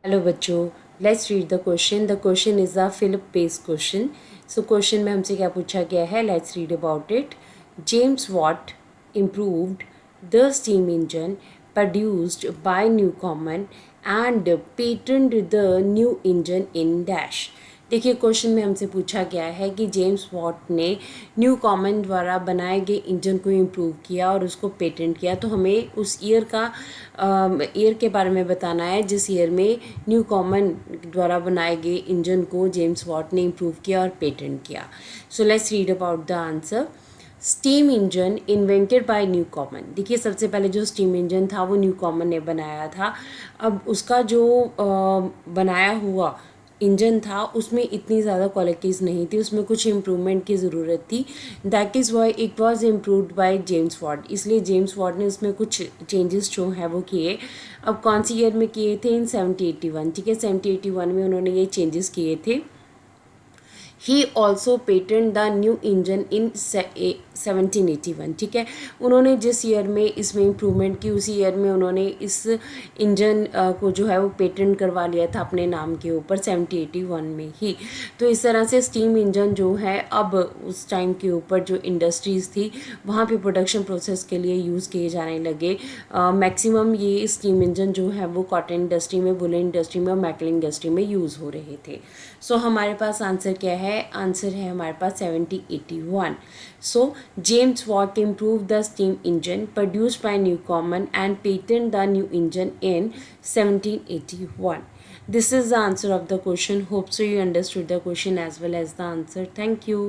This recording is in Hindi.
हेलो बच्चों, let's read the question. The question is a fill up based question. So question में हमसे क्या पूछा गया है, let's read about it. James Watt improved the steam engine produced by Newcomen and patented the new engine in dash। देखिए क्वेश्चन में हमसे पूछा गया है कि जेम्स वॉट ने न्यू कॉमन द्वारा बनाए गए इंजन को इम्प्रूव किया और उसको पेटेंट किया। तो हमें उस ईयर का ईयर के बारे में बताना है जिस ईयर में न्यू कॉमन द्वारा बनाए गए इंजन को जेम्स वॉट ने इम्प्रूव किया और पेटेंट किया। So let's read about the answer. Steam engine invented by new common. देखिए सबसे पहले जो स्टीम इंजन था वो न्यू कॉमन ने बनाया था। अब उसका जो बनाया हुआ इंजन था उसमें इतनी ज़्यादा क्वालिटीज़ नहीं थी, उसमें कुछ इम्प्रूवमेंट की ज़रूरत थी। That is why it was improved by James Watt. इसलिए जेम्स वॉट ने उसमें कुछ चेंजेस जो हैं वो किए। अब कौन सी ईयर में किए थे? इन 1781। ठीक है, 1781 में उन्होंने ये चेंजेस किए थे। He also patent the new engine in 1781। ठीक है, उन्होंने जिस ईयर में इसमें इम्प्रूवमेंट की उसी ईयर में उन्होंने इस इंजन को जो है वो पेटेंट करवा लिया था अपने नाम के ऊपर 1781 में ही। तो इस तरह से स्टीम इंजन जो है अब उस टाइम के ऊपर जो इंडस्ट्रीज़ थी वहाँ पे प्रोडक्शन प्रोसेस के लिए यूज़ किए जाने लगे। मैक्सिमम ये स्टीम इंजन जो है वो कॉटन इंडस्ट्री में, वुलन इंडस्ट्री में और मेटल इंडस्ट्री में यूज़ हो रहे थे। सो हमारे पास आंसर क्या है? आंसर है हमारे पास 1781। सो James Watt improve the steam engine produced by new common and patent the new engine in 1781। This is the answer of the question. Hope so you understood the question as well as the answer. Thank you.